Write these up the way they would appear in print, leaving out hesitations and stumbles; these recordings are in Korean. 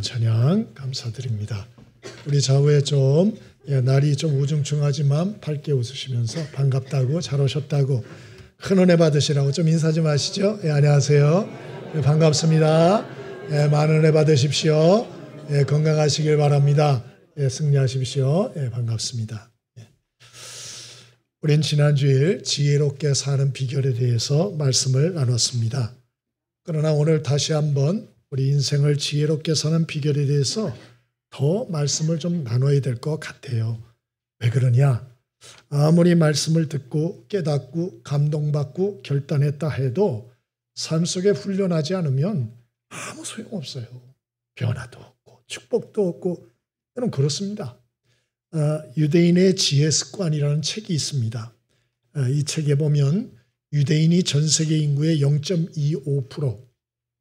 아름다운 찬양 감사드립니다. 우리 좌우에 날이 좀 우중충하지만 밝게 웃으시면서 반갑다고 잘 오셨다고 큰 은혜 받으시라고 좀 인사 좀 하시죠. 안녕하세요. 반갑습니다. 많은 은혜 받으십시오. 건강하시길 바랍니다. 승리하십시오. 반갑습니다. 우린 지난 주일 지혜롭게 사는 비결에 대해서 말씀을 나눴습니다. 그러나 오늘 다시 한번 우리 인생을 지혜롭게 사는 비결에 대해서 더 말씀을 좀 나눠야 될 것 같아요. 왜 그러냐? 아무리 말씀을 듣고 깨닫고 감동받고 결단했다 해도 삶 속에 훈련하지 않으면 아무 소용없어요. 변화도 없고 축복도 없고 저는 그렇습니다. 유대인의 지혜 습관이라는 책이 있습니다. 이 책에 보면 유대인이 전 세계 인구의 0.25%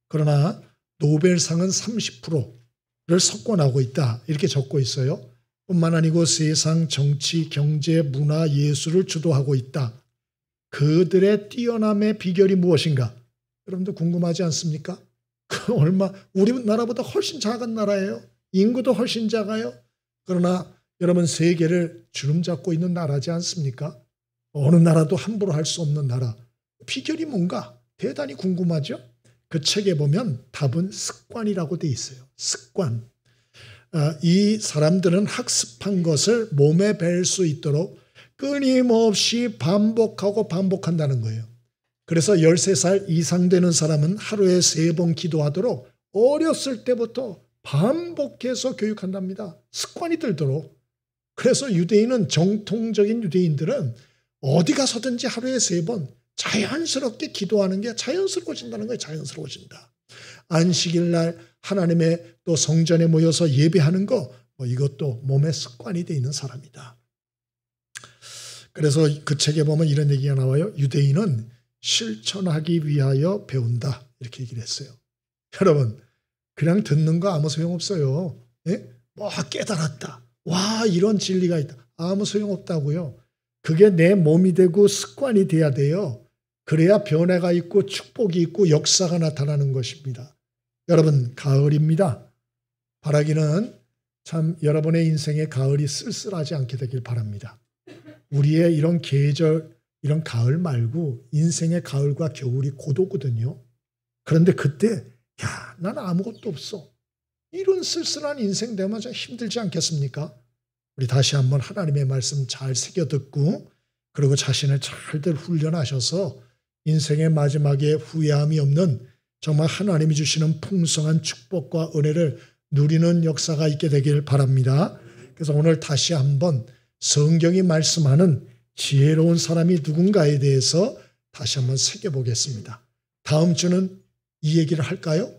그러나 노벨상은 30%를 석권하고 있다 이렇게 적고 있어요. 뿐만 아니고 세상 정치, 경제, 문화, 예술을 주도하고 있다. 그들의 뛰어남의 비결이 무엇인가? 여러분들 궁금하지 않습니까? 우리나라보다 훨씬 작은 나라예요. 인구도 훨씬 작아요. 그러나 여러분 세계를 주름잡고 있는 나라지 않습니까? 어느 나라도 함부로 할 수 없는 나라. 비결이 뭔가 대단히 궁금하죠? 그 책에 보면 답은 습관이라고 돼 있어요. 습관. 이 사람들은 학습한 것을 몸에 뵐 수 있도록 끊임없이 반복하고 반복한다는 거예요. 그래서 13살 이상 되는 사람은 하루에 3번 기도하도록 어렸을 때부터 반복해서 교육한답니다. 습관이 들도록. 그래서 유대인은 정통적인 유대인들은 어디 가서든지 하루에 3번 자연스럽게 기도하는 게 자연스러워진다는 거예요. 자연스러워진다. 안식일 날 하나님의 또 성전에 모여서 예배하는 거 이것도 몸에 습관이 돼 있는 사람이다. 그래서 그 책에 보면 이런 얘기가 나와요. 유대인은 실천하기 위하여 배운다. 이렇게 얘기를 했어요. 여러분 그냥 듣는 거 아무 소용없어요. 깨달았다. 와 이런 진리가 있다. 아무 소용없다고요. 그게 내 몸이 되고 습관이 돼야 돼요. 그래야 변화가 있고 축복이 있고 역사가 나타나는 것입니다. 여러분 가을입니다. 바라기는 참 여러분의 인생의 가을이 쓸쓸하지 않게 되길 바랍니다. 우리의 이런 계절, 이런 가을 말고 인생의 가을과 겨울이 고도거든요. 그런데 그때 난 아무것도 없어. 이런 쓸쓸한 인생 되면 좀 힘들지 않겠습니까? 우리 다시 한번 하나님의 말씀 잘 새겨 듣고 그리고 자신을 잘들 훈련하셔서 인생의 마지막에 후회함이 없는 정말 하나님이 주시는 풍성한 축복과 은혜를 누리는 역사가 있게 되길 바랍니다. 그래서 오늘 다시 한번 성경이 말씀하는 지혜로운 사람이 누군가에 대해서 다시 한번 새겨보겠습니다. 다음 주는 이 얘기를 할까요?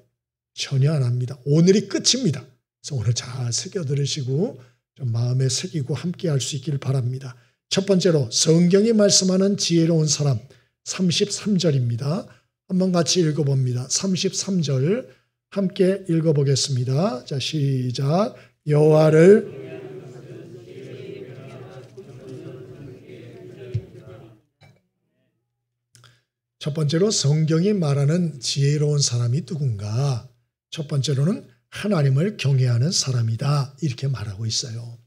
전혀 안 합니다. 오늘이 끝입니다. 그래서 오늘 잘 새겨 들으시고 좀 마음에 새기고 함께 할 수 있길 바랍니다. 첫 번째로 성경이 말씀하는 지혜로운 사람 33절입니다. 한번 같이 읽어봅니다. 33절 함께 읽어보겠습니다. 자, 시작. 여호와를 첫 번째로 성경이 말하는 지혜로운 사람이 누군가? 첫 번째로는 하나님을 경외하는 사람이다. 이렇게 말하고 있어요.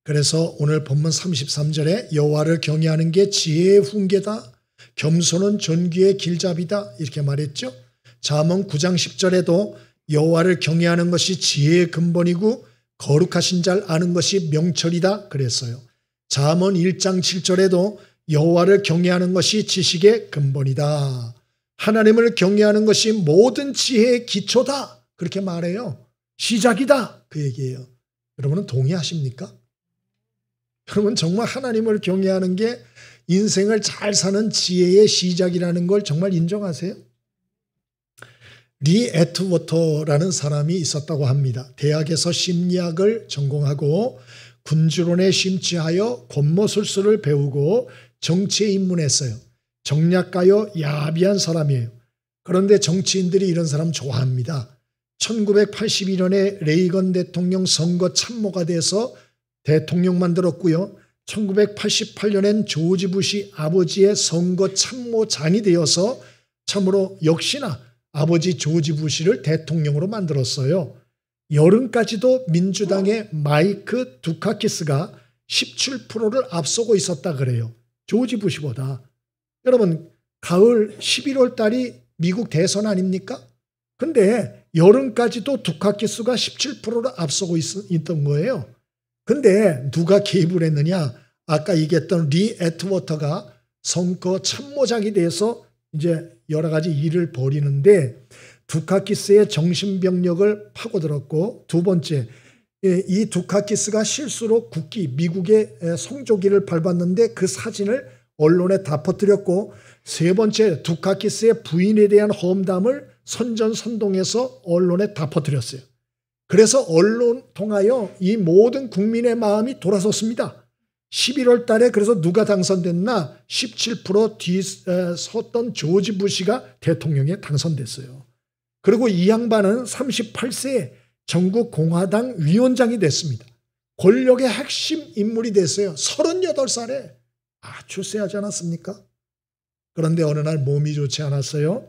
그래서 오늘 본문 33절에 여호와를 경외하는 게 지혜의 훈계다. 겸손은 존귀의 길잡이다. 이렇게 말했죠. 잠언 9장 10절에도 여호와를 경외하는 것이 지혜의 근본이고 거룩하신 잘 아는 것이 명철이다. 그랬어요. 잠언 1장 7절에도 여호와를 경외하는 것이 지식의 근본이다. 하나님을 경외하는 것이 모든 지혜의 기초다. 그렇게 말해요. 시작이다. 그 얘기예요. 여러분은 동의하십니까? 여러분 정말 하나님을 경외하는 게 인생을 잘 사는 지혜의 시작이라는 걸 정말 인정하세요? 리 애트워터라는 사람이 있었다고 합니다. 대학에서 심리학을 전공하고 군주론에 심취하여 권모술수를 배우고 정치에 입문했어요. 정략가요 야비한 사람이에요. 그런데 정치인들이 이런 사람 좋아합니다. 1982년에 레이건 대통령 선거 참모가 돼서 대통령 만들었고요. 1988년엔 조지 부시 아버지의 선거 참모장이 되어서 참으로 역시나 아버지 조지 부시를 대통령으로 만들었어요. 여름까지도 민주당의 마이크 두카키스가 17%를 앞서고 있었다 그래요. 조지 부시보다. 여러분, 가을 11월 달이 미국 대선 아닙니까? 근데 여름까지도 두카키스가 17%를 앞서고 있던 거예요. 근데 누가 개입을 했느냐? 아까 얘기했던 리 애트워터가 선거 참모장이 돼서 이제 여러 가지 일을 벌이는데 두카키스의 정신병력을 파고들었고, 두 번째, 이 두카키스가 실수로 미국의 성조기를 밟았는데 그 사진을 언론에 다 퍼뜨렸고, 세 번째, 두카키스의 부인에 대한 험담을 선전선동해서 언론에 다 퍼뜨렸어요. 그래서 언론 통하여 이 모든 국민의 마음이 돌아섰습니다. 11월 달에 그래서 누가 당선됐나? 17% 뒤섰던 조지 부시가 대통령에 당선됐어요. 그리고 이 양반은 38세에 전국 공화당 위원장이 됐습니다. 권력의 핵심 인물이 됐어요. 38살에. 아주 세하지 않았습니까? 그런데 어느 날 몸이 좋지 않았어요.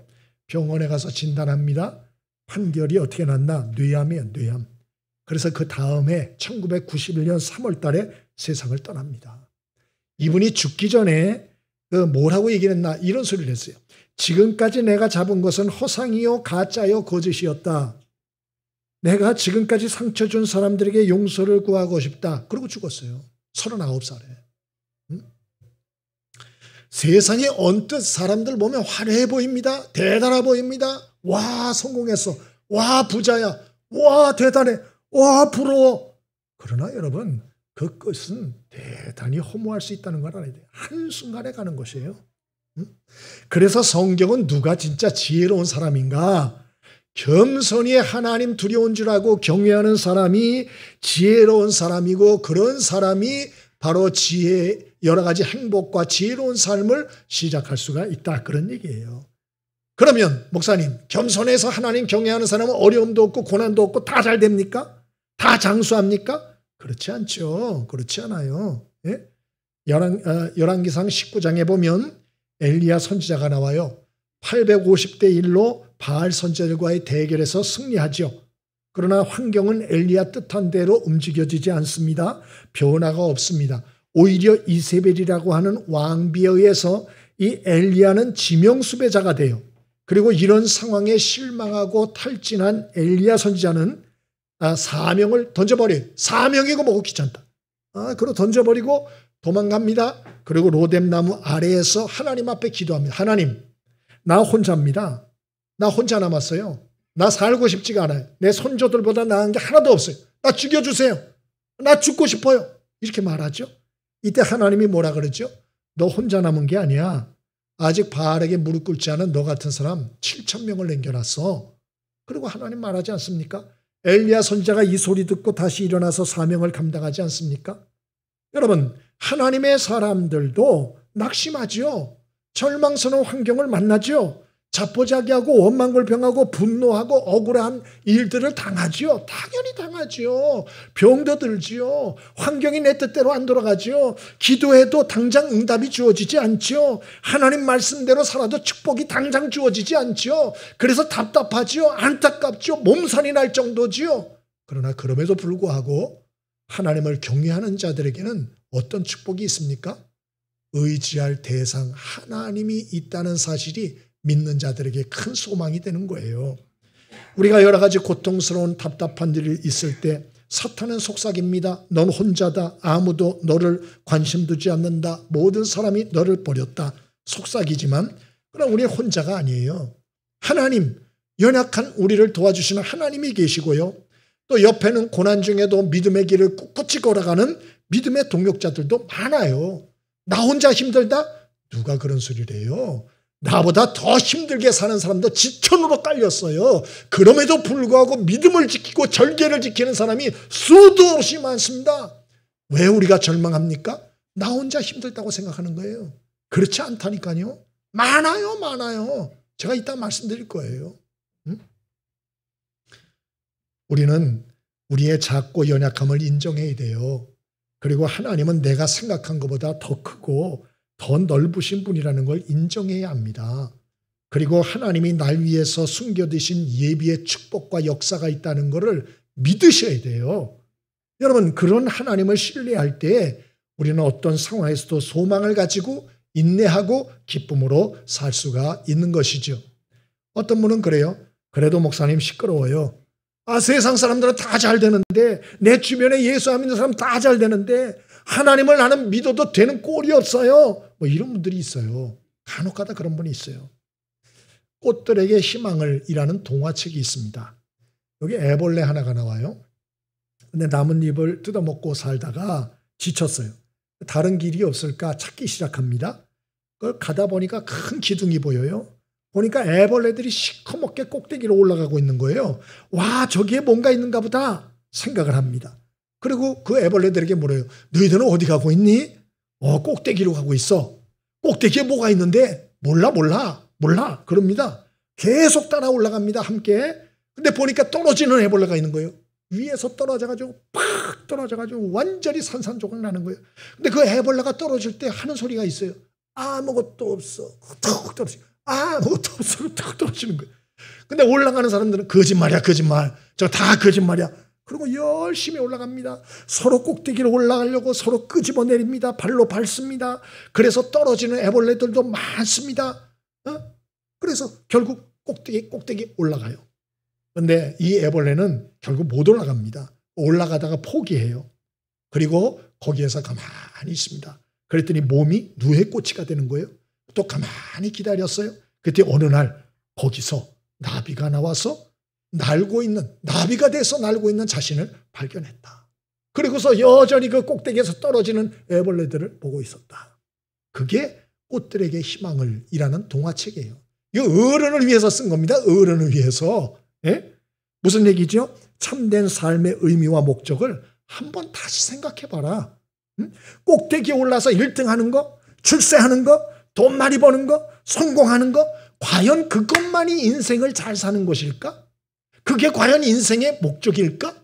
병원에 가서 진단합니다. 판결이 어떻게 났나? 뇌암이에요, 뇌암. 그래서 그 다음에 1991년 3월 달에 세상을 떠납니다. 이분이 죽기 전에 뭐라고 얘기를 했나? 이런 소리를 했어요. 지금까지 내가 잡은 것은 허상이요, 가짜요, 거짓이었다. 내가 지금까지 상처 준 사람들에게 용서를 구하고 싶다. 그러고 죽었어요. 39살에. 세상에 언뜻 사람들 보면 화려해 보입니다. 대단해 보입니다. 와, 성공했어. 와, 부자야. 와, 대단해. 와, 부러워. 그러나 여러분, 그 끝은 대단히 허무할 수 있다는 걸 알아야 돼요. 한순간에 가는 것이에요. 그래서 성경은 누가 진짜 지혜로운 사람인가? 겸손히 하나님 두려운 줄 알고 경외하는 사람이 지혜로운 사람이고, 그런 사람이 바로 여러 가지 행복과 지혜로운 삶을 시작할 수가 있다. 그런 얘기예요. 그러면 목사님, 겸손해서 하나님 경외하는 사람은 어려움도 없고 고난도 없고 다 잘 됩니까? 다 장수합니까? 그렇지 않죠. 그렇지 않아요. 예? 열왕기상 19장에 보면 엘리야 선지자가 나와요. 850대 1로 바알 선지자들과의 대결에서 승리하죠. 그러나 환경은 엘리야 뜻한 대로 움직여지지 않습니다. 변화가 없습니다. 오히려 이세벨이라고 하는 왕비에 의해서 이 엘리야는 지명수배자가 돼요. 그리고 이런 상황에 실망하고 탈진한 엘리야 선지자는 사명을 던져버려요. 사명이고 뭐고 귀찮다. 그리고 던져버리고 도망갑니다. 그리고 로뎀나무 아래에서 하나님 앞에 기도합니다. 하나님, 나 혼자입니다. 나 혼자 남았어요. 나 살고 싶지가 않아요. 내 손조들보다 나은 게 하나도 없어요. 나 죽여주세요. 나 죽고 싶어요. 이렇게 말하죠. 이때 하나님이 뭐라 그러죠? 너 혼자 남은 게 아니야. 아직 바알에게 무릎 꿇지 않은 너 같은 사람 7,000명을 남겨놨어. 그리고 하나님 말하지 않습니까? 엘리야 선지자가 이 소리 듣고 다시 일어나서 사명을 감당하지 않습니까? 여러분, 하나님의 사람들도 낙심하죠. 절망스러운 환경을 만나죠. 자포자기하고 원망불평하고 분노하고 억울한 일들을 당하지요. 당연히 당하지요. 병도 들지요. 환경이 내 뜻대로 안 돌아가지요. 기도해도 당장 응답이 주어지지 않지요. 하나님 말씀대로 살아도 축복이 당장 주어지지 않지요. 그래서 답답하지요. 안타깝지요. 몸살이 날 정도지요. 그러나 그럼에도 불구하고 하나님을 경외하는 자들에게는 어떤 축복이 있습니까? 의지할 대상 하나님이 있다는 사실이 믿는 자들에게 큰 소망이 되는 거예요. 우리가 여러 가지 고통스러운 답답한 일이 있을 때 사탄은 속삭입니다. 넌 혼자다. 아무도 너를 관심 두지 않는다. 모든 사람이 너를 버렸다. 속삭이지만 그러나 우리는 혼자가 아니에요. 하나님, 연약한 우리를 도와주시는 하나님이 계시고요. 또 옆에는 고난 중에도 믿음의 길을 꿋꿋이 걸어가는 믿음의 동역자들도 많아요. 나 혼자 힘들다? 누가 그런 소리를 해요? 나보다 더 힘들게 사는 사람도 지천으로 깔렸어요. 그럼에도 불구하고 믿음을 지키고 절개를 지키는 사람이 수도 없이 많습니다. 왜 우리가 절망합니까? 나 혼자 힘들다고 생각하는 거예요. 그렇지 않다니까요. 많아요, 많아요. 제가 이따 말씀드릴 거예요. 우리는 우리의 작고 연약함을 인정해야 돼요. 그리고 하나님은 내가 생각한 것보다 더 크고 더 넓으신 분이라는 걸 인정해야 합니다. 그리고 하나님이 날 위해서 숨겨두신 예비의 축복과 역사가 있다는 것을 믿으셔야 돼요. 여러분, 그런 하나님을 신뢰할 때 우리는 어떤 상황에서도 소망을 가지고 인내하고 기쁨으로 살 수가 있는 것이죠. 어떤 분은 그래요. 그래도 목사님 시끄러워요. 세상 사람들은 다 잘 되는데, 내 주변에 예수 안 믿는 사람 다 잘 되는데 하나님을 나는 믿어도 되는 꼴이 없어요. 뭐 이런 분들이 있어요. 간혹가다 그런 분이 있어요. 꽃들에게 희망을 이라는 동화책이 있습니다. 여기 애벌레 하나가 나와요. 근데 나뭇잎을 뜯어먹고 살다가 지쳤어요. 다른 길이 없을까 찾기 시작합니다. 그걸 가다 보니까 큰 기둥이 보여요. 보니까 애벌레들이 시커멓게 꼭대기로 올라가고 있는 거예요. 와, 저기에 뭔가 있는가 보다 생각을 합니다. 그리고 그 애벌레들에게 물어요. 너희들은 어디 가고 있니? 꼭대기로 가고 있어. 꼭대기에 뭐가 있는데? 몰라. 그럽니다. 계속 따라 올라갑니다. 함께. 근데 보니까 떨어지는 애벌레가 있는 거예요. 위에서 떨어져가지고 팍 떨어져가지고 완전히 산산조각 나는 거예요. 근데 그 애벌레가 떨어질 때 하는 소리가 있어요. 아무것도 없어. 툭 떨어져. 아무것도 없어. 툭 떨어지는 거예요. 근데 올라가는 사람들은 거짓말. 저 다 거짓말이야. 그리고 열심히 올라갑니다. 서로 꼭대기로 올라가려고 서로 끄집어 내립니다. 발로 밟습니다. 그래서 떨어지는 애벌레들도 많습니다. 그래서 결국 꼭대기 올라가요. 그런데 이 애벌레는 결국 못 올라갑니다. 올라가다가 포기해요. 그리고 거기에서 가만히 있습니다. 그랬더니 몸이 누에꼬치가 되는 거예요. 또 가만히 기다렸어요. 그때 어느 날 거기서 나비가 나와서 나비가 돼서 날고 있는 자신을 발견했다. 그리고서 여전히 그 꼭대기에서 떨어지는 애벌레들을 보고 있었다. 그게 꽃들에게 희망을 이라는 동화책이에요. 이거 어른을 위해서 쓴 겁니다. 어른을 위해서. 무슨 얘기죠? 참된 삶의 의미와 목적을 한번 다시 생각해봐라. 꼭대기에 올라서 1등 하는 거, 출세하는 거, 돈 많이 버는 거, 성공하는 거, 과연 그것만이 인생을 잘 사는 것일까? 그게 과연 인생의 목적일까?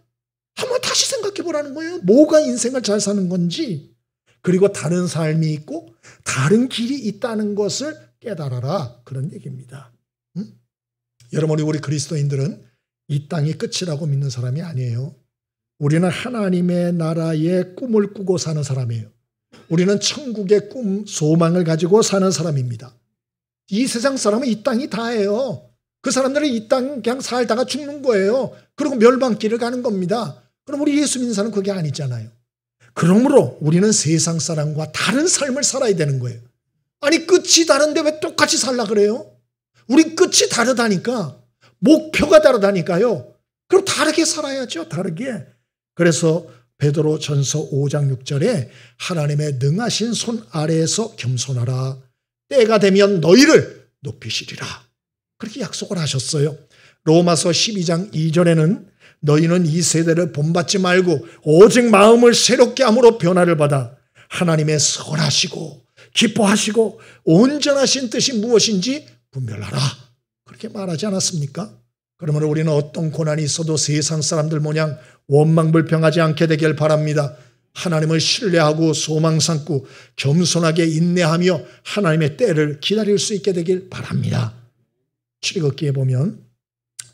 한번 다시 생각해보라는 거예요. 뭐가 인생을 잘 사는 건지. 그리고 다른 삶이 있고 다른 길이 있다는 것을 깨달아라. 그런 얘기입니다. 여러분, 우리 그리스도인들은 이 땅이 끝이라고 믿는 사람이 아니에요. 우리는 하나님의 나라의 꿈을 꾸고 사는 사람이에요. 우리는 천국의 꿈, 소망을 가지고 사는 사람입니다. 이 세상 사람은 이 땅이 다예요. 그 사람들은 이 땅 그냥 살다가 죽는 거예요. 그리고 멸망길을 가는 겁니다. 그럼 우리 예수 믿는 사람은 그게 아니잖아요. 그러므로 우리는 세상 사람과 다른 삶을 살아야 되는 거예요. 아니, 끝이 다른데 왜 똑같이 살라 그래요? 우리 끝이 다르다니까. 목표가 다르다니까요. 그럼 다르게 살아야죠. 다르게. 그래서 베드로 전서 5장 6절에 하나님의 능하신 손 아래에서 겸손하라. 때가 되면 너희를 높이시리라. 그렇게 약속을 하셨어요. 로마서 12장 2절에는 너희는 이 세대를 본받지 말고 오직 마음을 새롭게 함으로 변화를 받아 하나님의 선하시고 기뻐하시고 온전하신 뜻이 무엇인지 분별하라. 그렇게 말하지 않았습니까? 그러므로 우리는 어떤 고난이 있어도 세상 사람들 모양 원망불평하지 않게 되길 바랍니다. 하나님을 신뢰하고 소망 삼고 겸손하게 인내하며 하나님의 때를 기다릴 수 있게 되길 바랍니다. 출애굽기에 보면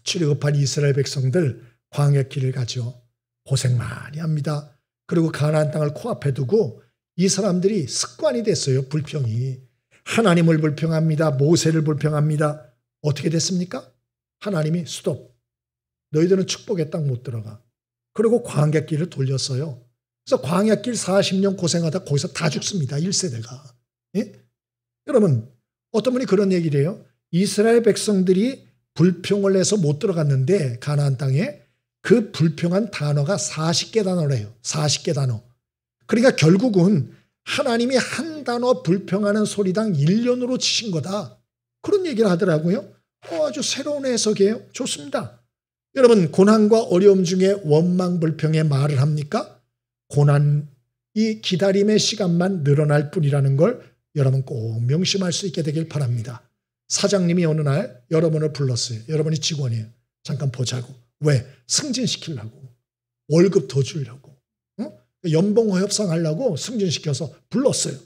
출애굽한 이스라엘 백성들 광야 길을 가죠. 고생 많이 합니다. 그리고 가나안 땅을 코앞에 두고 이 사람들이 습관이 됐어요. 불평이. 하나님을 불평합니다. 모세를 불평합니다. 어떻게 됐습니까? 하나님이 스톱. 너희들은 축복의 땅 못 들어가. 그리고 광야 길을 돌렸어요. 그래서 광야 길 40년 고생하다 거기서 다 죽습니다. 1세대가. 예? 여러분, 어떤 분이 그런 얘기를 해요. 이스라엘 백성들이 불평을 해서 못 들어갔는데 가나안 땅에 그 불평한 단어가 40개 단어래요. 40개 단어. 그러니까 결국은 하나님이 한 단어 불평하는 소리당 1년으로 치신 거다. 그런 얘기를 하더라고요. 아주 새로운 해석이에요. 좋습니다. 여러분, 고난과 어려움 중에 원망 불평의 말을 합니까? 고난, 이 기다림의 시간만 늘어날 뿐이라는 걸 여러분 꼭 명심할 수 있게 되길 바랍니다. 사장님이 어느 날 여러분을 불렀어요. 여러분이 직원이에요. 잠깐 보자고. 왜? 승진시키려고. 월급 더 주려고. 연봉 협상하려고 승진시켜서 불렀어요.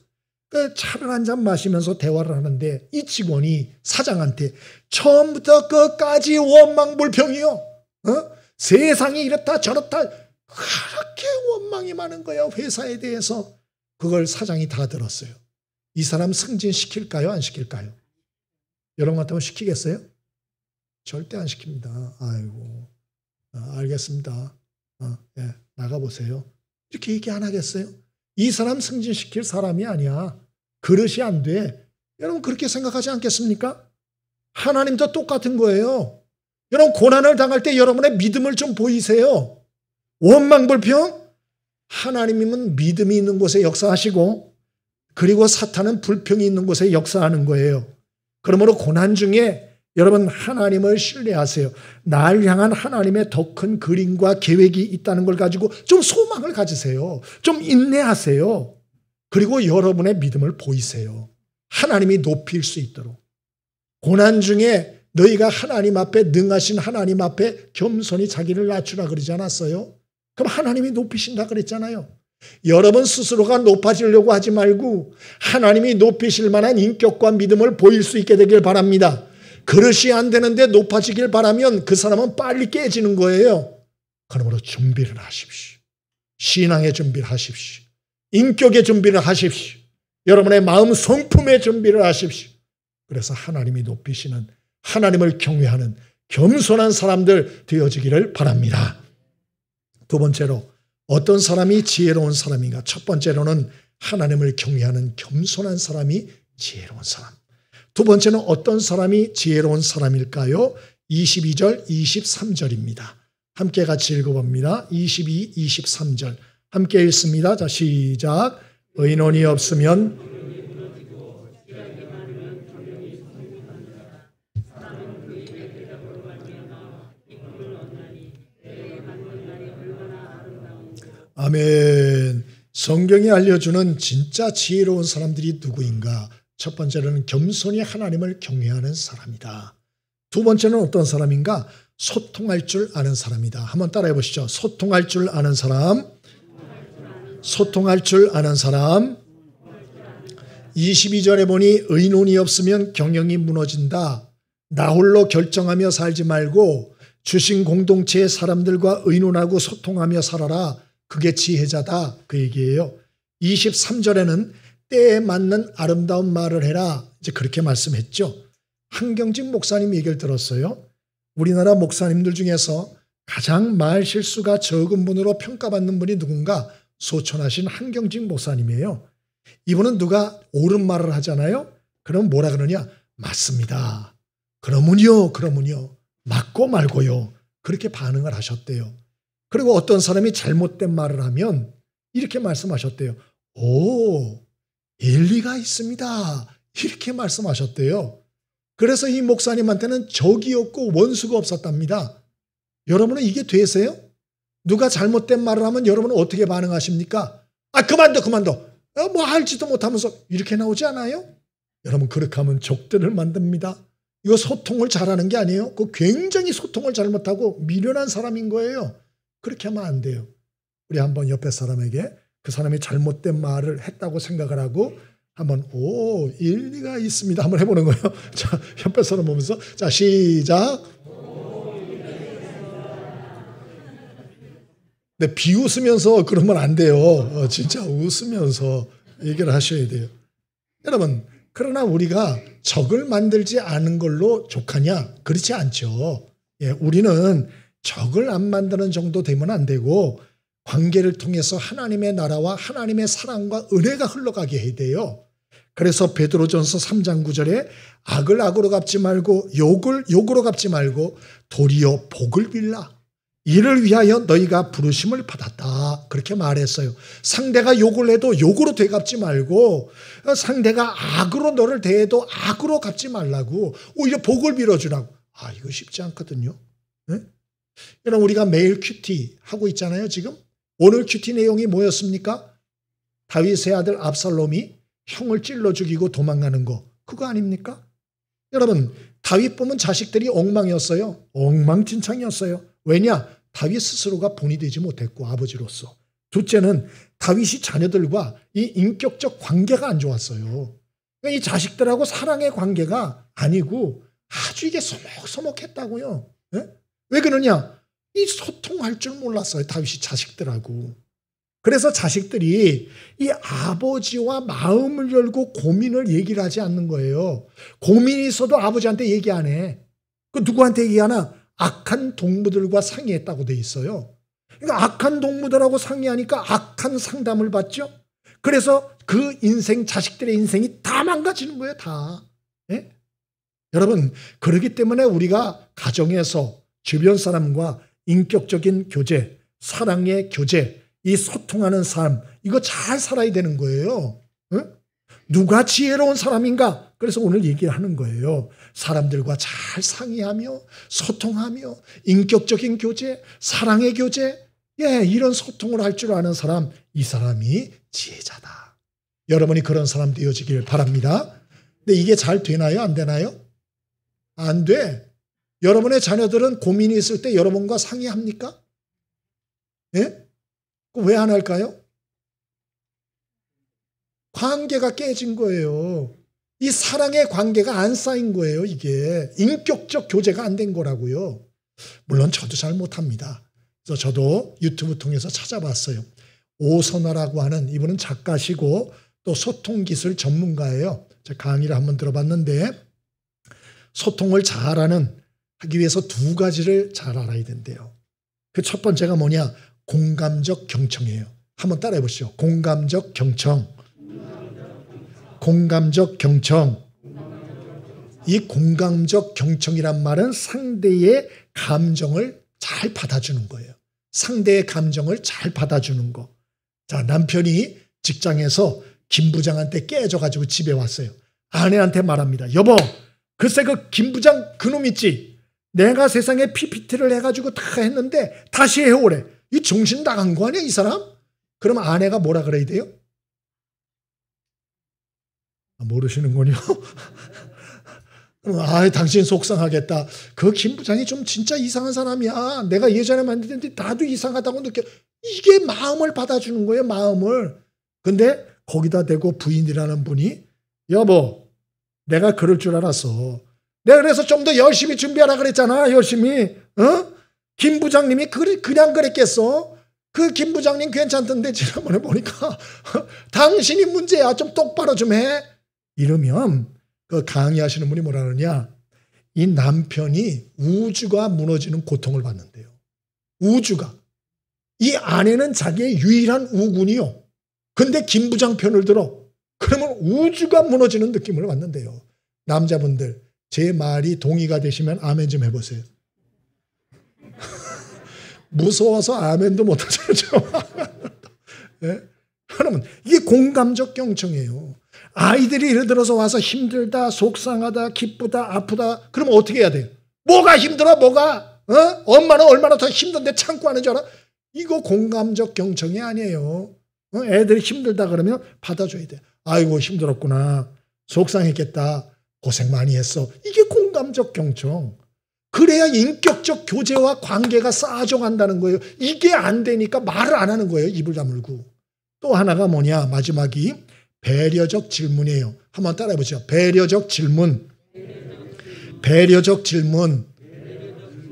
차를 한잔 마시면서 대화를 하는데 이 직원이 사장한테 처음부터 끝까지 원망불평이요. 세상이 이렇다 저렇다 그렇게 원망이 많은 거예요. 회사에 대해서. 그걸 사장이 다 들었어요. 이 사람 승진시킬까요? 안 시킬까요? 여러분 같으면 시키겠어요? 절대 안 시킵니다. 아이고, 알겠습니다. 예, 나가보세요. 이렇게 얘기 안 하겠어요? 이 사람 승진시킬 사람이 아니야. 그릇이 안 돼. 여러분 그렇게 생각하지 않겠습니까? 하나님도 똑같은 거예요. 여러분 고난을 당할 때 여러분의 믿음을 좀 보이세요. 원망불평? 하나님은 믿음이 있는 곳에 역사하시고 그리고 사탄은 불평이 있는 곳에 역사하는 거예요. 그러므로 고난 중에 여러분 하나님을 신뢰하세요. 날 향한 하나님의 더 큰 그림과 계획이 있다는 걸 가지고 좀 소망을 가지세요. 좀 인내하세요. 그리고 여러분의 믿음을 보이세요. 하나님이 높일 수 있도록. 고난 중에 너희가 하나님 앞에 능하신 하나님 앞에 겸손히 자기를 낮추라 그러지 않았어요? 그럼 하나님이 높이신다 그랬잖아요. 여러분 스스로가 높아지려고 하지 말고 하나님이 높이실 만한 인격과 믿음을 보일 수 있게 되길 바랍니다. 그릇이 안 되는데 높아지길 바라면 그 사람은 빨리 깨지는 거예요. 그러므로 준비를 하십시오. 신앙의 준비를 하십시오. 인격의 준비를 하십시오. 여러분의 마음 성품의 준비를 하십시오. 그래서 하나님이 높이시는 하나님을 경외하는 겸손한 사람들 되어지기를 바랍니다. 두 번째로 어떤 사람이 지혜로운 사람인가? 첫 번째로는 하나님을 경외하는 겸손한 사람이 지혜로운 사람. 두 번째는 어떤 사람이 지혜로운 사람일까요? 22절, 23절입니다. 함께 같이 읽어봅니다. 22, 23절. 함께 읽습니다. 자, 시작. 의논이 없으면 아멘. 성경이 알려주는 진짜 지혜로운 사람들이 누구인가? 첫 번째로는 겸손히 하나님을 경외하는 사람이다. 두 번째는 어떤 사람인가? 소통할 줄 아는 사람이다. 한번 따라해 보시죠. 소통할 줄 아는 사람. 소통할 줄 아는 사람. 22절에 보니 의논이 없으면 경영이 무너진다. 나 홀로 결정하며 살지 말고 주신 공동체의 사람들과 의논하고 소통하며 살아라. 그게 지혜자다. 그 얘기예요. 23절에는 때에 맞는 아름다운 말을 해라. 이제 그렇게 말씀했죠. 한경직 목사님 얘기를 들었어요. 우리나라 목사님들 중에서 가장 말 실수가 적은 분으로 평가받는 분이 누군가? 소천하신 한경직 목사님이에요. 이분은 누가 옳은 말을 하잖아요. 그럼 뭐라 그러냐? 맞습니다. 그러면요. 맞고 말고요. 그렇게 반응을 하셨대요. 그리고 어떤 사람이 잘못된 말을 하면 이렇게 말씀하셨대요. 오, 일리가 있습니다. 이렇게 말씀하셨대요. 그래서 이 목사님한테는 적이 없고 원수가 없었답니다. 여러분은 이게 되세요? 누가 잘못된 말을 하면 여러분은 어떻게 반응하십니까? 아, 그만둬. 뭐 알지도 못하면서 이렇게 나오지 않아요? 여러분 그렇게 하면 적들을 만듭니다. 이거 소통을 잘하는 게 아니에요. 그 굉장히 소통을 잘못하고 미련한 사람인 거예요. 그렇게 하면 안 돼요. 우리 한번 옆에 사람에게 그 사람이 잘못된 말을 했다고 생각을 하고 한번 오, 일리가 있습니다. 한번 해보는 거예요. 자, 옆에 사람 보면서 자, 시작. 네, 비웃으면서 그러면 안 돼요. 진짜 웃으면서 얘기를 하셔야 돼요. 여러분, 그러나 우리가 적을 만들지 않은 걸로 족하냐? 그렇지 않죠. 예, 우리는 적을 안 만드는 정도 되면 안 되고 관계를 통해서 하나님의 나라와 하나님의 사랑과 은혜가 흘러가게 해야 돼요. 그래서 베드로전서 3장 9절에 악을 악으로 갚지 말고 욕을 욕으로 갚지 말고 도리어 복을 빌라. 이를 위하여 너희가 부르심을 받았다. 그렇게 말했어요. 상대가 욕을 해도 욕으로 되갚지 말고 상대가 악으로 너를 대해도 악으로 갚지 말라고 오히려 복을 빌어주라고. 아, 이거 쉽지 않거든요. 네? 여러분 우리가 매일 큐티 하고 있잖아요. 지금 오늘 큐티 내용이 뭐였습니까? 다윗의 아들 압살롬이 형을 찔러 죽이고 도망가는 거. 그거 아닙니까? 여러분 다윗 보면 자식들이 엉망이었어요. 엉망진창이었어요. 왜냐? 다윗 스스로가 본이 되지 못했고 아버지로서. 둘째는 다윗이 자녀들과 이 인격적 관계가 안 좋았어요. 그러니까 이 자식들하고 사랑의 관계가 아니고 아주 이게 서먹서먹했다고요. 네? 왜 그러냐? 이 소통할 줄 몰랐어요. 다윗이 자식들하고. 그래서 자식들이 이 아버지와 마음을 열고 고민을 얘기를 하지 않는 거예요. 고민이 있어도 아버지한테 얘기 안 해. 그 누구한테 얘기하나? 악한 동무들과 상의했다고 돼 있어요. 그러니까 악한 동무들하고 상의하니까 악한 상담을 받죠. 그래서 그 인생, 자식들의 인생이 다 망가지는 거예요. 다. 예? 여러분, 그렇기 때문에 우리가 가정에서 주변 사람과 인격적인 교제, 사랑의 교제, 이 소통하는 삶, 이거 잘 살아야 되는 거예요. 응? 누가 지혜로운 사람인가? 그래서 오늘 얘기를 하는 거예요. 사람들과 잘 상의하며 소통하며 인격적인 교제, 사랑의 교제, 이런 소통을 할 줄 아는 사람, 이 사람이 지혜자다. 여러분이 그런 사람 되어지길 바랍니다. 근데 이게 잘 되나요? 안 되나요? 안 돼. 여러분의 자녀들은 고민이 있을 때 여러분과 상의합니까? 예? 왜 안 할까요? 관계가 깨진 거예요. 이 사랑의 관계가 안 쌓인 거예요. 이게 인격적 교제가 안 된 거라고요. 물론 저도 잘 못합니다. 그래서 저도 유튜브 통해서 찾아봤어요. 오선화라고 하는, 이분은 작가시고 또 소통기술 전문가예요. 제가 강의를 한번 들어봤는데 소통을 하기 위해서 두 가지를 잘 알아야 된대요. 그 첫 번째가 뭐냐? 공감적 경청이에요. 한번 따라해 보시죠. 공감적 경청. 공감적 경청. 이 공감적 경청이란 말은 상대의 감정을 잘 받아주는 거예요. 상대의 감정을 잘 받아주는 거. 자, 남편이 직장에서 김 부장한테 깨져가지고 집에 왔어요. 아내한테 말합니다. 여보, 글쎄 그 김 부장 그놈 있지? 내가 세상에 PPT를 해가지고 다 했는데 다시 해오래. 이 정신 나간 거 아니야 이 사람? 그럼 아내가 뭐라 그래야 돼요? 모르시는군요. 당신 속상하겠다. 그 김 부장이 좀 진짜 이상한 사람이야. 내가 예전에 만났는데 나도 이상하다고 느껴. 이게 마음을 받아주는 거예요. 마음을. 근데 거기다 대고 부인이라는 분이 여보, 내가 그럴 줄 알았어. 내가 그래서 좀 더 열심히 준비하라 그랬잖아. 열심히. 김 부장님이 그냥 그랬겠어. 그 김 부장님 괜찮던데 지난번에 보니까 당신이 문제야. 좀 똑바로 좀 해. 이러면 그 강의하시는 분이 뭐라 그러냐. 이 남편이 우주가 무너지는 고통을 받는데요. 우주가. 이 아내는 자기의 유일한 우군이요. 근데 김 부장 편을 들어. 그러면 우주가 무너지는 느낌을 받는데요. 남자분들 제 말이 동의가 되시면 아멘 좀 해보세요. 무서워서 아멘도 못하죠. 네? 여러분 이게 공감적 경청이에요. 아이들이 예를 들어서 와서 힘들다, 속상하다, 기쁘다, 아프다. 그러면 어떻게 해야 돼요? 뭐가 힘들어? 뭐가? 엄마는 얼마나 더 힘든데 참고 하는 줄 알아? 이거 공감적 경청이 아니에요. 애들이 힘들다 그러면 받아줘야 돼. 아이고 힘들었구나. 속상했겠다. 고생 많이 했어. 이게 공감적 경청. 그래야 인격적 교제와 관계가 쌓아져간다는 거예요. 이게 안 되니까 말을 안 하는 거예요. 입을 다물고. 또 하나가 뭐냐? 마지막이 배려적 질문이에요. 한번 따라해 보죠. 배려적 질문. 배려적 질문.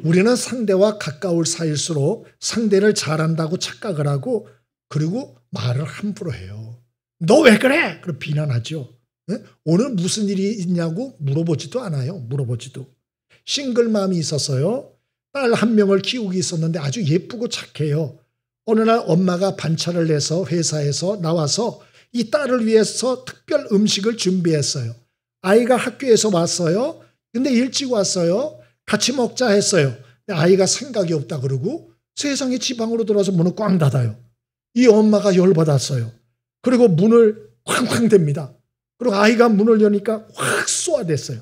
우리는 상대와 가까울 사이일수록 상대를 잘한다고 착각을 하고 그리고 말을 함부로 해요. 너 왜 그래? 그럼 비난하죠. 오늘 무슨 일이 있냐고 물어보지도 않아요. 물어보지도. 싱글맘이 있었어요. 딸 한 명을 키우고 있었는데 아주 예쁘고 착해요. 어느 날 엄마가 반차를 내서 회사에서 나와서 이 딸을 위해서 특별 음식을 준비했어요. 아이가 학교에서 왔어요. 근데 일찍 왔어요. 같이 먹자 했어요. 아이가 생각이 없다 그러고 세상에 지방으로 들어와서 문을 꽝 닫아요. 이 엄마가 열받았어요. 그리고 문을 쾅쾅 댑니다. 그리고 아이가 문을 여니까 확 쏘아댔어요.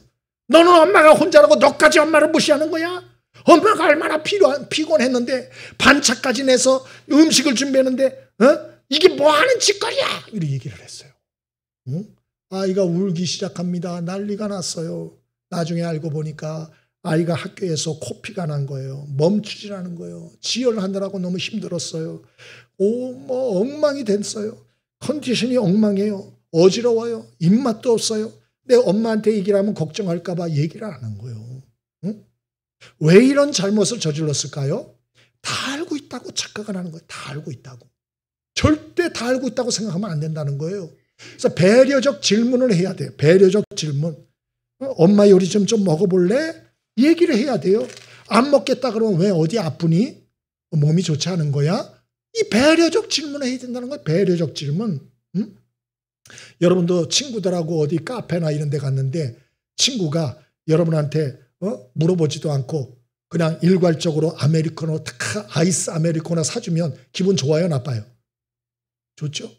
너는 엄마가 혼자라고 너까지 엄마를 무시하는 거야? 엄마가 얼마나 피곤했는데 반차까지 내서 음식을 준비했는데 이게 뭐하는 짓거리야? 이렇게 얘기를 했어요. 아이가 울기 시작합니다. 난리가 났어요. 나중에 알고 보니까 아이가 학교에서 코피가 난 거예요. 멈추지라는 거예요. 지혈하느라고 너무 힘들었어요. 뭐 엉망이 됐어요. 컨디션이 엉망이에요. 어지러워요. 입맛도 없어요. 내 엄마한테 얘기를 하면 걱정할까 봐 얘기를 안 한 거예요. 왜 이런 잘못을 저질렀을까요? 다 알고 있다고 착각을 하는 거예요. 다 알고 있다고. 절대 다 알고 있다고 생각하면 안 된다는 거예요. 그래서 배려적 질문을 해야 돼요. 배려적 질문. 엄마 요리 좀 먹어볼래? 얘기를 해야 돼요. 안 먹겠다 그러면 왜 어디 아프니? 몸이 좋지 않은 거야? 이 배려적 질문을 해야 된다는 거예요. 배려적 질문. 응? 여러분도 친구들하고 어디 카페나 이런 데 갔는데 친구가 여러분한테 물어보지도 않고 그냥 일괄적으로 아메리카노, 아이스 아메리카노 사주면 기분 좋아요, 나빠요? 좋죠?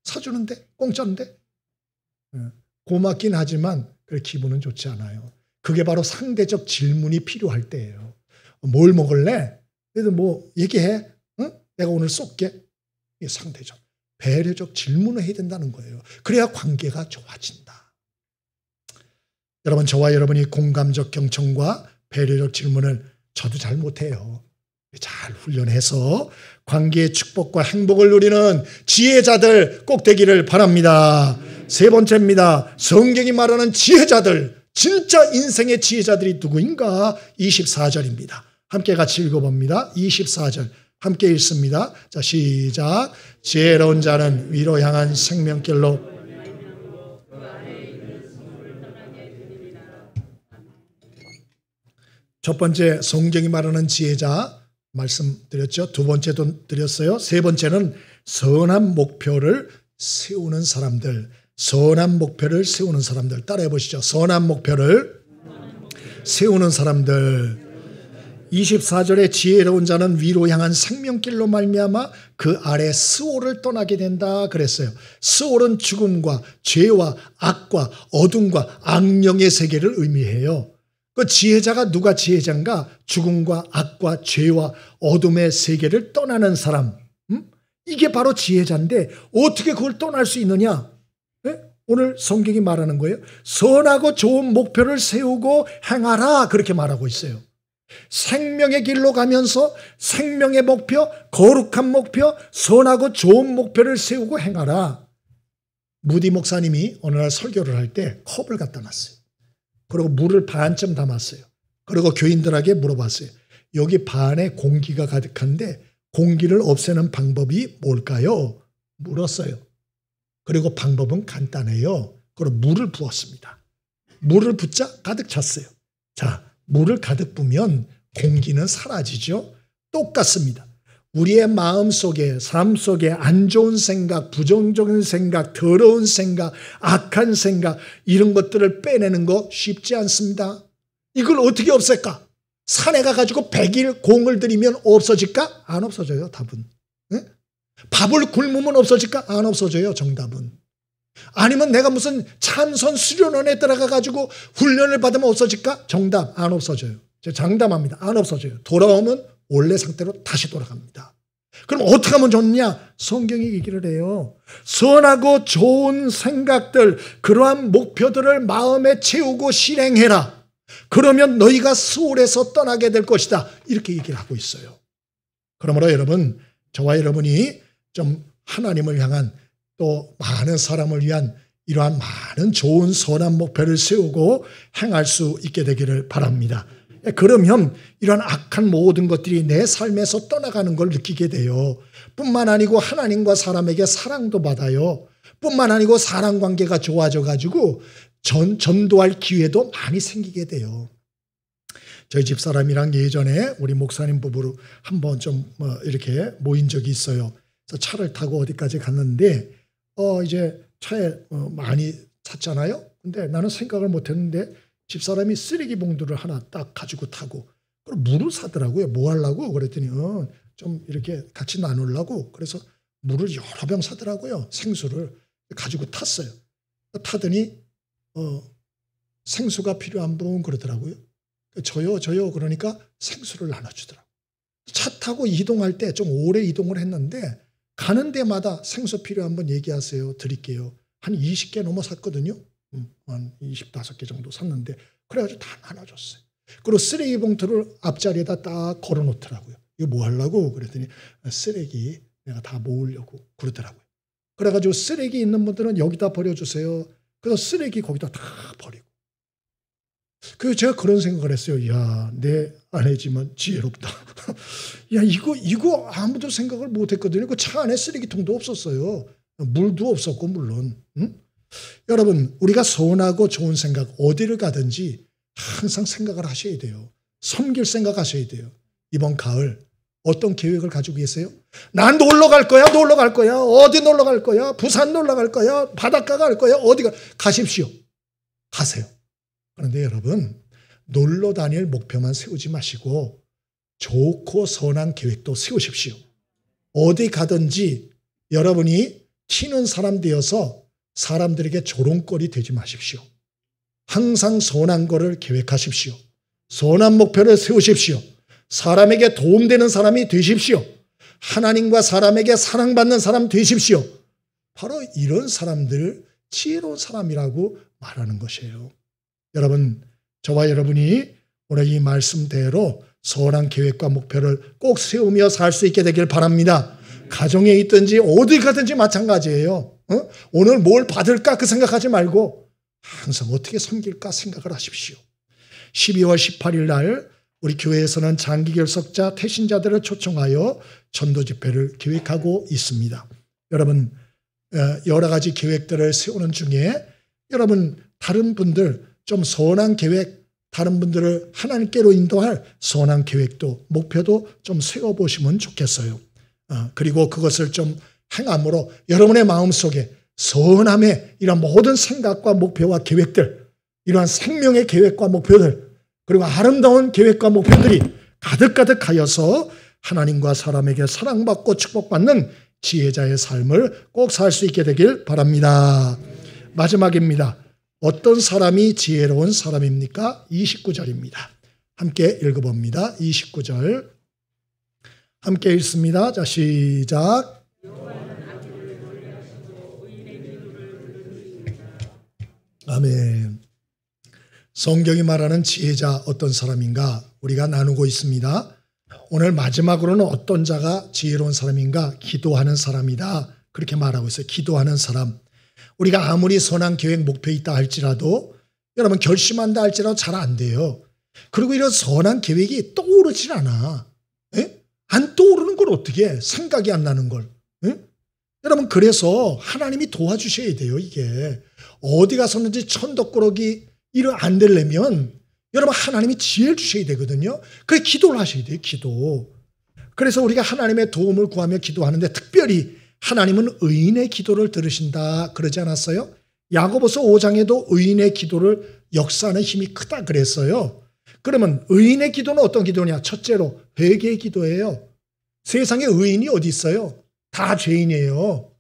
사주는데? 공짜인데? 고맙긴 하지만 기분은 좋지 않아요. 그게 바로 상대적 질문이 필요할 때예요. 뭘 먹을래? 그래도 뭐 얘기해. 응? 내가 오늘 쏠게. 이게 상대적. 배려적 질문을 해야 된다는 거예요. 그래야 관계가 좋아진다. 여러분, 저와 여러분이 공감적 경청과 배려적 질문을 저도 잘 못해요. 잘 훈련해서 관계의 축복과 행복을 누리는 지혜자들 꼭 되기를 바랍니다. 세 번째입니다. 성경이 말하는 지혜자들, 진짜 인생의 지혜자들이 누구인가? 24절입니다. 함께 같이 읽어봅니다. 24절 함께 읽습니다. 자, 시작. 지혜로운 자는 위로 향한 생명길로 첫 번째 성경이 말하는 지혜자 말씀드렸죠. 두 번째도 드렸어요. 세 번째는 선한 목표를 세우는 사람들. 선한 목표를 세우는 사람들. 따라해 보시죠. 선한 목표를 세우는 사람들. 24절에 지혜로운 자는 위로 향한 생명길로 말미암아 그 아래 스올을 떠나게 된다 그랬어요. 스올은 죽음과 죄와 악과 어둠과 악령의 세계를 의미해요. 그 지혜자가 누가 지혜자인가? 죽음과 악과 죄와 어둠의 세계를 떠나는 사람. 이게 바로 지혜자인데 어떻게 그걸 떠날 수 있느냐? 네? 오늘 성경이 말하는 거예요. 선하고 좋은 목표를 세우고 행하라 그렇게 말하고 있어요. 생명의 길로 가면서 생명의 목표, 거룩한 목표, 선하고 좋은 목표를 세우고 행하라. 무디 목사님이 어느 날 설교를 할 때 컵을 갖다 놨어요. 그리고 물을 반쯤 담았어요. 그리고 교인들에게 물어봤어요. 여기 반에 공기가 가득한데 공기를 없애는 방법이 뭘까요? 물었어요. 그리고 방법은 간단해요. 그리고 물을 부었습니다. 물을 붓자 가득 찼어요. 자, 물을 가득 부으면 공기는 사라지죠. 똑같습니다. 우리의 마음 속에, 삶 속에 안 좋은 생각, 부정적인 생각, 더러운 생각, 악한 생각 이런 것들을 빼내는 거 쉽지 않습니다. 이걸 어떻게 없앨까? 산에 가가지고 100일 공을 들이면 없어질까? 안 없어져요, 답은. 네? 밥을 굶으면 없어질까? 안 없어져요, 정답은. 아니면 내가 무슨 참선 수련원에 들어가가지고 훈련을 받으면 없어질까? 정답, 안 없어져요. 제가 장담합니다. 안 없어져요. 돌아오면 원래 상태로 다시 돌아갑니다. 그럼 어떻게 하면 좋냐? 성경이 얘기를 해요. 선하고 좋은 생각들, 그러한 목표들을 마음에 채우고 실행해라. 그러면 너희가 스올에서 떠나게 될 것이다. 이렇게 얘기를 하고 있어요. 그러므로 여러분, 저와 여러분이 좀 하나님을 향한 또 많은 사람을 위한 이러한 많은 좋은 선한 목표를 세우고 행할 수 있게 되기를 바랍니다. 그러면 이런 악한 모든 것들이 내 삶에서 떠나가는 걸 느끼게 돼요. 뿐만 아니고 하나님과 사람에게 사랑도 받아요. 뿐만 아니고 사람 관계가 좋아져 가지고 전도할 기회도 많이 생기게 돼요. 저희 집사람이랑 예전에 우리 목사님 부부로 한번 좀 이렇게 모인 적이 있어요. 그래서 차를 타고 어디까지 갔는데 이제 차에 많이 탔잖아요. 근데 나는 생각을 못 했는데 집사람이 쓰레기 봉투를 하나 딱 가지고 타고 그리고 물을 사더라고요. 뭐 하려고? 그랬더니 좀 이렇게 같이 나누려고. 그래서 물을 여러 병 사더라고요. 생수를 가지고 탔어요. 타더니 생수가 필요한 분 그러더라고요. 저요 그러니까 생수를 나눠주더라고요. 차 타고 이동할 때 좀 오래 이동을 했는데 가는 데마다 생수 필요한 분 얘기하세요. 드릴게요. 한 20개 넘어 샀거든요. 한 25개 정도 샀는데 그래가지고 다 나눠줬어요. 그리고 쓰레기 봉투를 앞자리에다 딱 걸어놓더라고요. 이거 뭐 하려고? 그랬더니 쓰레기 내가 다 모으려고 그러더라고요. 그래가지고 쓰레기 있는 분들은 여기다 버려주세요. 그래서 쓰레기 거기다 다 버리고. 그래서 제가 그런 생각을 했어요. 야, 내 아내지만 지혜롭다. 야, 이거 아무도 생각을 못 했거든요. 그 차 안에 쓰레기통도 없었어요. 물도 없었고, 물론. 응? 여러분, 우리가 선하고 좋은 생각, 어디를 가든지 항상 생각을 하셔야 돼요. 섬길 생각 하셔야 돼요. 이번 가을, 어떤 계획을 가지고 계세요? 난 놀러 갈 거야, 놀러 갈 거야. 어디 놀러 갈 거야? 부산 놀러 갈 거야? 바닷가 갈 거야? 가십시오. 가세요. 그런데 여러분, 놀러 다닐 목표만 세우지 마시고 좋고 선한 계획도 세우십시오. 어디 가든지 여러분이 튀는 사람 되어서 사람들에게 조롱거리 되지 마십시오. 항상 선한 거를 계획하십시오. 선한 목표를 세우십시오. 사람에게 도움되는 사람이 되십시오. 하나님과 사람에게 사랑받는 사람 되십시오. 바로 이런 사람들, 지혜로운 사람이라고 말하는 것이에요. 여러분, 저와 여러분이 오늘 이 말씀대로 선한 계획과 목표를 꼭 세우며 살 수 있게 되길 바랍니다. 가정에 있든지 어디 가든지 마찬가지예요. 오늘 뭘 받을까 그 생각하지 말고 항상 어떻게 섬길까 생각을 하십시오. 12월 18일 날 우리 교회에서는 장기 결석자 태신자들을 초청하여 전도 집회를 계획하고 있습니다. 여러분, 여러 가지 계획들을 세우는 중에 여러분 다른 분들 좀 선한 계획, 다른 분들을 하나님께로 인도할 선한 계획도 목표도 좀 세워보시면 좋겠어요. 그리고 그것을 좀 행함으로 여러분의 마음속에 선함의 이런 모든 생각과 목표와 계획들, 이러한 생명의 계획과 목표들, 그리고 아름다운 계획과 목표들이 가득가득하여서 하나님과 사람에게 사랑받고 축복받는 지혜자의 삶을 꼭 살 수 있게 되길 바랍니다. 마지막입니다. 어떤 사람이 지혜로운 사람입니까? 29절입니다. 함께 읽어봅니다. 29절 함께 읽습니다. 자, 시작. 아멘. 성경이 말하는 지혜자 어떤 사람인가 우리가 나누고 있습니다. 오늘 마지막으로는 어떤 자가 지혜로운 사람인가? 기도하는 사람이다. 그렇게 말하고 있어요. 기도하는 사람. 우리가 아무리 선한 계획 목표 있다 할지라도 여러분 결심한다 할지라도 잘 안 돼요. 그리고 이런 선한 계획이 떠오르질 않아. 에? 안 떠오르는 걸 어떻게 해? 생각이 안 나는 걸. 에? 여러분 그래서 하나님이 도와주셔야 돼요. 이게 어디 가서는지 천덕꾸러기 일을 안 되려면 여러분 하나님이 지혜를 주셔야 되거든요. 그래서 기도를 하셔야 돼요. 기도. 그래서 우리가 하나님의 도움을 구하며 기도하는데 특별히 하나님은 의인의 기도를 들으신다 그러지 않았어요? 야고보서 5장에도 의인의 기도를 역사하는 힘이 크다 그랬어요. 그러면 의인의 기도는 어떤 기도냐? 첫째로 회개의 기도예요. 세상에 의인이 어디 있어요? 다 죄인이에요.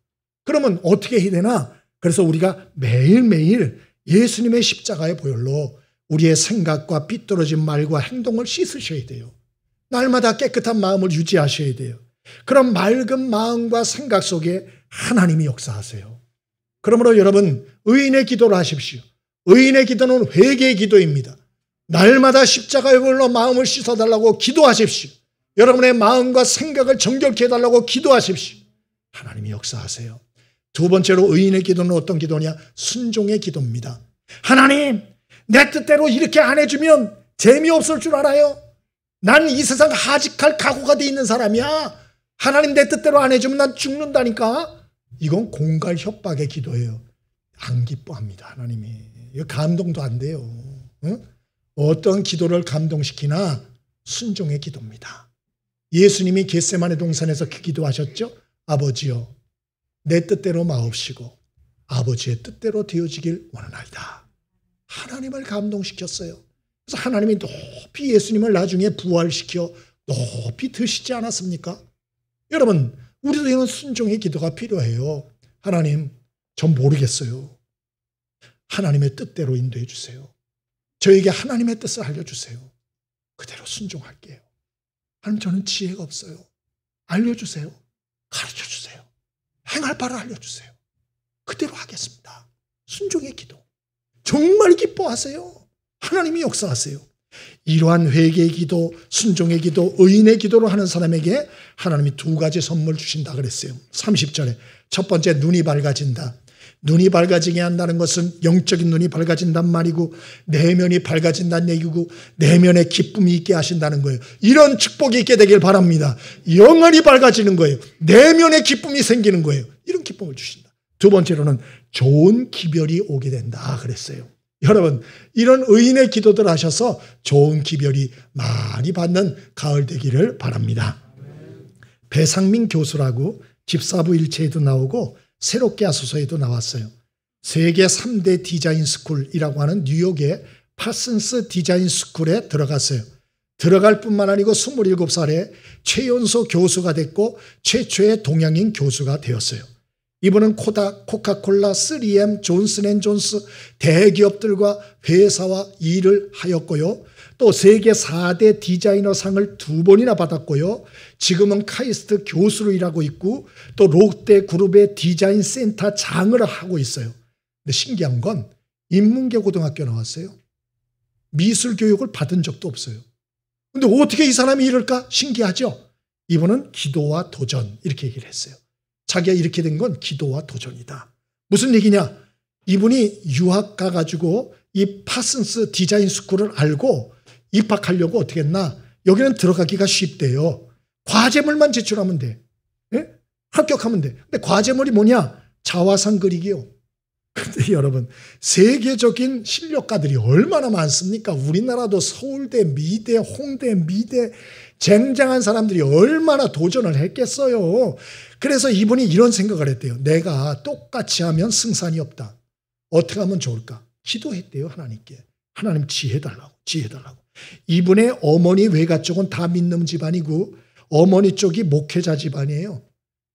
그러면 어떻게 해야 되나? 그래서 우리가 매일매일 예수님의 십자가의 보혈로 우리의 생각과 삐뚤어진 말과 행동을 씻으셔야 돼요. 날마다 깨끗한 마음을 유지하셔야 돼요. 그런 맑은 마음과 생각 속에 하나님이 역사하세요. 그러므로 여러분 의인의 기도를 하십시오. 의인의 기도는 회개의 기도입니다. 날마다 십자가의 보혈로 마음을 씻어달라고 기도하십시오. 여러분의 마음과 생각을 정결케 해달라고 기도하십시오. 하나님이 역사하세요. 두 번째로 의인의 기도는 어떤 기도냐? 순종의 기도입니다. 하나님, 내 뜻대로 이렇게 안 해주면 재미없을 줄 알아요. 난 이 세상 하직할 각오가 돼 있는 사람이야. 하나님 내 뜻대로 안 해주면 난 죽는다니까. 이건 공갈 협박의 기도예요. 안 기뻐합니다. 하나님이. 이거 감동도 안 돼요. 응? 어떤 기도를 감동시키나 순종의 기도입니다. 예수님이 겟세마네 동산에서 그 기도하셨죠. 아버지여 내 뜻대로 마옵시고 아버지의 뜻대로 되어지길 원하나이다. 하나님을 감동시켰어요. 그래서 하나님이 높이 예수님을 나중에 부활시켜 높이 드시지 않았습니까? 여러분 우리도 이런 순종의 기도가 필요해요. 하나님 전 모르겠어요. 하나님의 뜻대로 인도해 주세요. 저에게 하나님의 뜻을 알려주세요. 그대로 순종할게요. 하나님 저는 지혜가 없어요. 알려주세요. 가르쳐주세요. 행할 바를 알려주세요. 그대로 하겠습니다. 순종의 기도. 정말 기뻐하세요. 하나님이 역사하세요. 이러한 회개의 기도, 순종의 기도, 의인의 기도를 하는 사람에게 하나님이 두 가지 선물 주신다 그랬어요. 30절에 첫 번째 눈이 밝아진다. 눈이 밝아지게 한다는 것은 영적인 눈이 밝아진단 말이고 내면이 밝아진다는 얘기고 내면에 기쁨이 있게 하신다는 거예요. 이런 축복이 있게 되길 바랍니다. 영혼이 밝아지는 거예요. 내면에 기쁨이 생기는 거예요. 이런 기쁨을 주신다. 두 번째로는 좋은 기별이 오게 된다 그랬어요. 여러분 이런 의인의 기도들 하셔서 좋은 기별이 많이 받는 가을 되기를 바랍니다. 배상민 교수라고 집사부 일체에도 나오고 새롭게 하소서에도 나왔어요. 세계 3대 디자인 스쿨이라고 하는 뉴욕의 파슨스 디자인 스쿨에 들어갔어요. 들어갈 뿐만 아니고 27살에 최연소 교수가 됐고 최초의 동양인 교수가 되었어요. 이분은 코카콜라, 3M, 존슨앤존스 대기업들과 회사와 일을 하였고요. 또 세계 4대 디자이너 상을 2번이나 받았고요. 지금은 카이스트 교수로 일하고 있고 또 롯데 그룹의 디자인 센터 장을 하고 있어요. 근데 신기한 건 인문계 고등학교 나왔어요. 미술 교육을 받은 적도 없어요. 근데 어떻게 이 사람이 이럴까? 신기하죠? 이분은 기도와 도전 이렇게 얘기를 했어요. 자기가 이렇게 된 건 기도와 도전이다. 무슨 얘기냐? 이분이 유학 가가지고 이 파슨스 디자인 스쿨을 알고 입학하려고 어떻게 했나? 여기는 들어가기가 쉽대요. 과제물만 제출하면 돼. 예? 합격하면 돼. 근데 과제물이 뭐냐? 자화상 그리기요. 근데 여러분 세계적인 실력가들이 얼마나 많습니까? 우리나라도 서울대, 미대, 홍대, 미대 쟁쟁한 사람들이 얼마나 도전을 했겠어요. 그래서 이분이 이런 생각을 했대요. 내가 똑같이 하면 승산이 없다. 어떻게 하면 좋을까? 기도했대요. 하나님께. 하나님 지혜달라고. 지혜달라고. 이분의 어머니 외가 쪽은 다 믿는 집안이고 어머니 쪽이 목회자 집안이에요.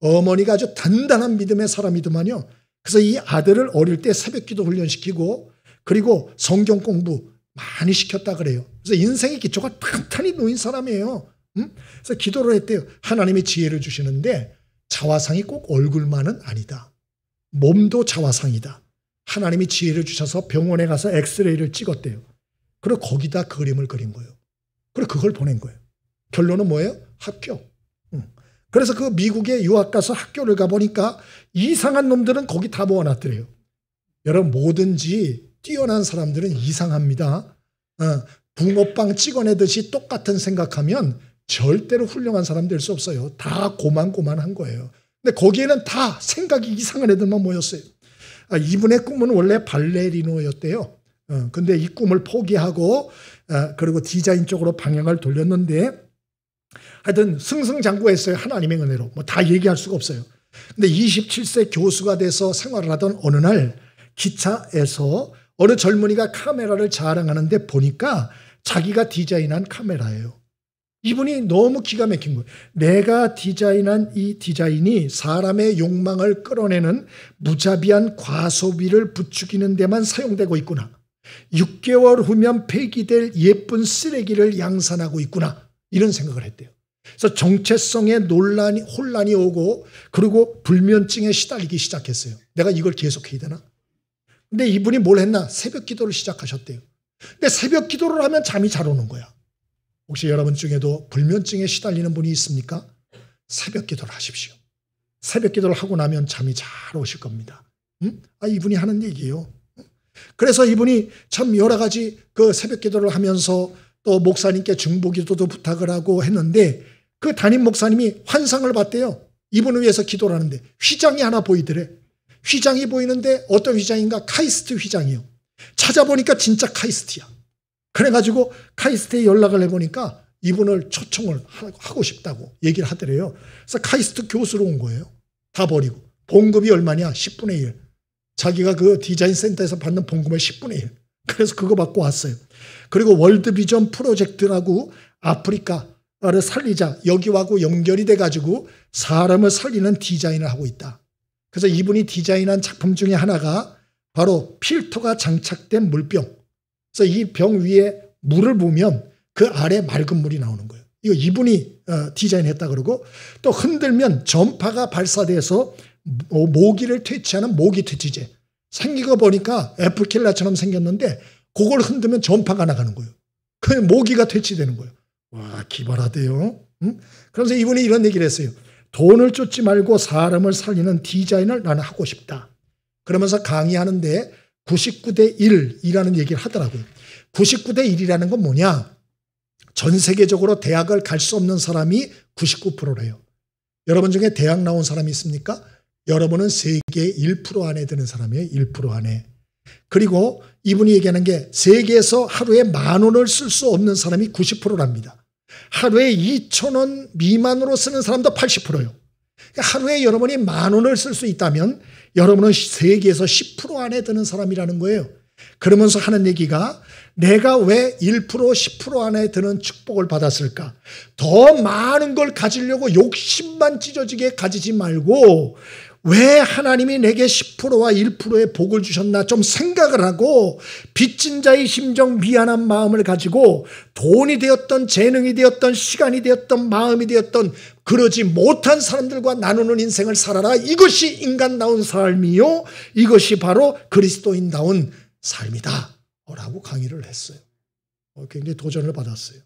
어머니가 아주 단단한 믿음의 사람이더만요. 그래서 이 아들을 어릴 때 새벽기도 훈련시키고 그리고 성경 공부 많이 시켰다 그래요. 그래서 인생의 기초가 탄탄히 놓인 사람이에요. 그래서 기도를 했대요. 하나님이 지혜를 주시는데 자화상이 꼭 얼굴만은 아니다. 몸도 자화상이다. 하나님이 지혜를 주셔서 병원에 가서 엑스레이를 찍었대요. 그리고 거기다 그림을 그린 거예요. 그리고 그걸 보낸 거예요. 결론은 뭐예요? 합격. 그래서 그 미국에 유학 가서 학교를 가보니까 이상한 놈들은 거기 다 모아놨더래요. 여러분 뭐든지 뛰어난 사람들은 이상합니다. 붕어빵 찍어내듯이 똑같은 생각하면 절대로 훌륭한 사람 될 수 없어요. 다 고만고만한 거예요. 근데 거기에는 다 생각이 이상한 애들만 모였어요. 이분의 꿈은 원래 발레리노였대요. 근데 이 꿈을 포기하고 그리고 디자인 쪽으로 방향을 돌렸는데 하여튼 승승장구했어요. 하나님의 은혜로. 뭐 다 얘기할 수가 없어요. 근데 27세 교수가 돼서 생활을 하던 어느 날 기차에서 어느 젊은이가 카메라를 자랑하는데 보니까 자기가 디자인한 카메라예요. 이분이 너무 기가 막힌 거예요. 내가 디자인한 이 디자인이 사람의 욕망을 끌어내는 무자비한 과소비를 부추기는 데만 사용되고 있구나. 6개월 후면 폐기될 예쁜 쓰레기를 양산하고 있구나. 이런 생각을 했대요. 그래서 정체성에 혼란이 오고 그리고 불면증에 시달리기 시작했어요. 내가 이걸 계속해야 되나? 근데 이분이 뭘 했나? 새벽 기도를 시작하셨대요. 근데 새벽 기도를 하면 잠이 잘 오는 거야. 혹시 여러분 중에도 불면증에 시달리는 분이 있습니까? 새벽 기도를 하십시오. 새벽 기도를 하고 나면 잠이 잘 오실 겁니다. 이분이 하는 얘기예요. 그래서 이분이 참 여러 가지 그 새벽 기도를 하면서 또 목사님께 중보기도도 부탁을 하고 했는데 그 담임 목사님이 환상을 봤대요. 이분을 위해서 기도를 하는데 휘장이 하나 보이더래. 휘장이 보이는데 어떤 휘장인가? 카이스트 휘장이요. 찾아보니까 진짜 카이스트야. 그래가지고 카이스트에 연락을 해보니까 이분을 초청을 하고 싶다고 얘기를 하더래요. 그래서 카이스트 교수로 온 거예요. 다 버리고. 봉급이 얼마냐? 10분의 1. 자기가 그 디자인 센터에서 받는 봉급의 10분의 1. 그래서 그거 받고 왔어요. 그리고 월드비전 프로젝트라고 아프리카를 살리자 여기하고 연결이 돼가지고 사람을 살리는 디자인을 하고 있다. 그래서 이분이 디자인한 작품 중에 하나가 바로 필터가 장착된 물병. 그래서 이 병 위에 물을 부으면 그 아래 맑은 물이 나오는 거예요. 이거 이분이 디자인했다 그러고 또 흔들면 전파가 발사돼서 모기를 퇴치하는 모기 퇴치제. 생긴 거 보니까 애플킬러처럼 생겼는데 그걸 흔들면 전파가 나가는 거예요. 그 모기가 퇴치되는 거예요. 와, 기발하대요. 그러면서 이분이 이런 얘기를 했어요. 돈을 쫓지 말고 사람을 살리는 디자인을 나는 하고 싶다. 그러면서 강의하는데 99대 1이라는 얘기를 하더라고요. 99대 1이라는 건 뭐냐? 전 세계적으로 대학을 갈 수 없는 사람이 99%래요. 여러분 중에 대학 나온 사람이 있습니까? 여러분은 세계의 1% 안에 드는 사람이에요. 1% 안에. 그리고 이분이 얘기하는 게 세계에서 하루에 10,000원을 쓸 수 없는 사람이 90%랍니다. 하루에 2,000원 미만으로 쓰는 사람도 80%예요. 하루에 여러분이 10,000원을 쓸 수 있다면 여러분은 세계에서 10% 안에 드는 사람이라는 거예요. 그러면서 하는 얘기가 내가 왜 1%, 10% 안에 드는 축복을 받았을까? 더 많은 걸 가지려고 욕심만 찢어지게 가지지 말고 왜 하나님이 내게 10%와 1%의 복을 주셨나 좀 생각을 하고 빚진 자의 심정 미안한 마음을 가지고 돈이 되었던 재능이 되었던 시간이 되었던 마음이 되었던 그러지 못한 사람들과 나누는 인생을 살아라. 이것이 인간다운 삶이요. 이것이 바로 그리스도인다운 삶이다. 라고 강의를 했어요. 굉장히 도전을 받았어요.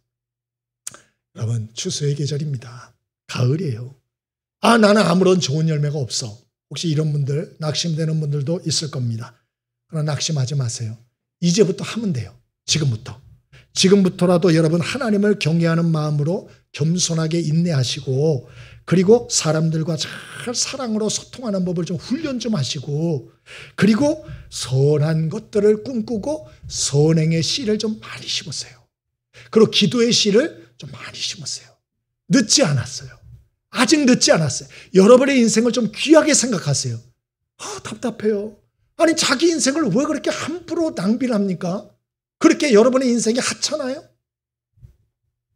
여러분 추수의 계절입니다. 가을이에요. 나는 아무런 좋은 열매가 없어. 혹시 이런 분들 낙심되는 분들도 있을 겁니다. 그러나 낙심하지 마세요. 이제부터 하면 돼요. 지금부터라도 여러분 하나님을 경외하는 마음으로 겸손하게 인내하시고 그리고 사람들과 잘 사랑으로 소통하는 법을 좀 훈련 좀 하시고 그리고 선한 것들을 꿈꾸고 선행의 씨를 좀 많이 심으세요. 그리고 기도의 씨를 좀 많이 심으세요. 늦지 않았어요. 아직 늦지 않았어요. 여러분의 인생을 좀 귀하게 생각하세요. 답답해요. 아니 자기 인생을 왜 그렇게 함부로 낭비를 합니까? 그렇게 여러분의 인생이 하찮아요?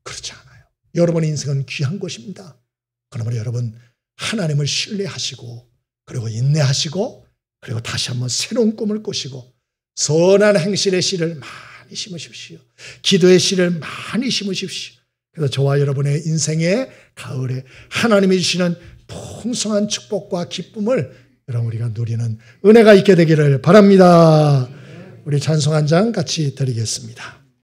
그렇지 않아요. 여러분의 인생은 귀한 것입니다. 그러므로 여러분 하나님을 신뢰하시고 그리고 인내하시고 그리고 다시 한번 새로운 꿈을 꾸시고 선한 행실의 씨를 많이 심으십시오. 기도의 씨를 많이 심으십시오. 그래서 저와 여러분의 인생의 가을에 하나님이 주시는 풍성한 축복과 기쁨을 여러분 우리가 누리는 은혜가 있게 되기를 바랍니다. 우리 찬송 한 장 같이 드리겠습니다.